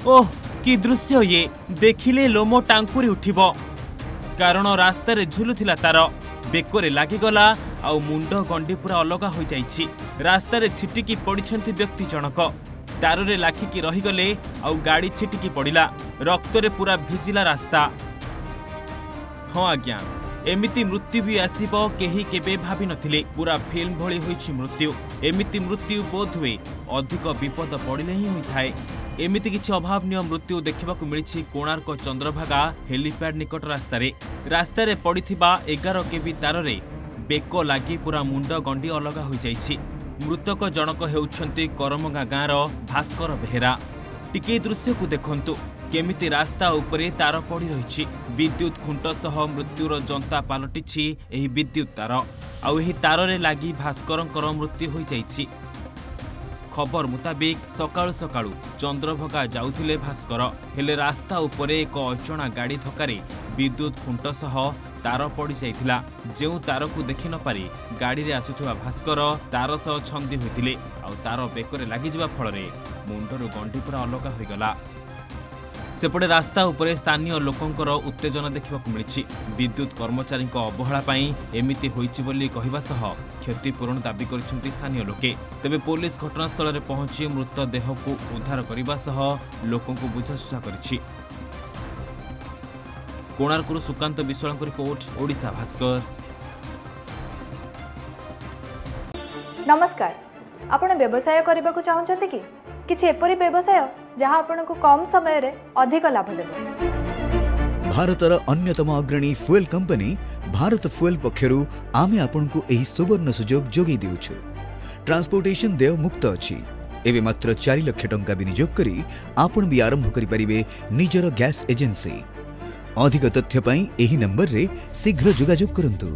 ओह कि दृश्य ये देखिले लोमो टांकुरी उठिबो कारण रास्ता रे झुलुथिला तार बेकोरे लागिगला आउ मुंड गंडी पूरा अलगा हो जाइछि। रास्ता रे छिटिकी पड़िछंती व्यक्ति जनक तार रे लाखिकी रहीगले आउ गाड़ी छिटिकी पड़िला रक्त रे पूरा भिजिला रास्ता। हाँ आज्ञा एमिति मृत्यु भी आसीबो केही केबे भाबी नथिले। पूरा फिल्म भली होइछि मृत्यु। एमिति मृत्यु बोध हुए अधिक विपद पड़िले ही होइथाय। एमिति किछि अभावनीय मृत्यु देखिबाकू मिलिछि कोणार्क चंद्रभागा हेलीपैड निकट रास्ता रे पड़िथिबा 11 केबी तार रे बेको लागी पूरा मुंड गंडी अलगा हो जाइछि। मृतक जनक हेउछंती करमगा गाँर भास्कर बेहेरा। टिके दृश्य को देखंतु केमिति रास्ता उपरे तार पड़ी रहिछि। विद्युत खुंट सह मृत्युर जंता पालटिछि एही विद्युत तार आउ एही तार रे लागी भास्करंकर मृत्यु हो जाइछि। खबर मुताबिक सकाळु सकाळु चंद्रभगा जाउथिले भास्कर हेले रास्ता उपरे एक अचणा गाड़ी धक्कारे विद्युत खुंट सह तार पड़ी जाइथिला। जेउ तार को देखि न पारि गाड़ी रे आसुथुवा भास्कर तार सह छंदी होइथिले आउ तार बेकरे लागि जिबा फळरे मुंडरो गंडी पूरा अलगा होई गला। सेपटे रास्ता उपरे स्थानीय लोकंकर उत्तेजना देखिबाकू मिलिछि। विद्युत कर्मचारी अवहेला पाई एमिति होइछि बोली कहिबा सह क्षतिपूरण दाबी करिसेंति स्थानीय लोके। तेबे पुलिस घटनास्थल रे पहुंची मृतदेह को उद्धार करिबा सह लोकंकु बुझासुझा करिछि। कोणार्कରୁ सुकांत विश्वालଙ୍କ रिपोर्ट ओडिशा भास्कर। नमस्कार आपण व्यवसाय करबा को चाहउछन्ते कि किछि एपरि व्यवसाय जहां आपनको कम समय रे अधिक लाभ देबो। भारतर अन्यतम अग्रणी फ्यूएल कंपनी भारत फ्यूएल पक्षरु आमे आपनको एही सुवर्ण सुजोग जोगी दिउछु। ट्रांसपोर्टेशन देय मुक्त अछि। एबे मात्र 4 लाख टंका विनियोग करी आपण भी आरंभ करि परिबे निजर गैस एजेंसी। अधिक तथ्य पई एही नंबर रे शीघ्र जोगाजोग करंतु।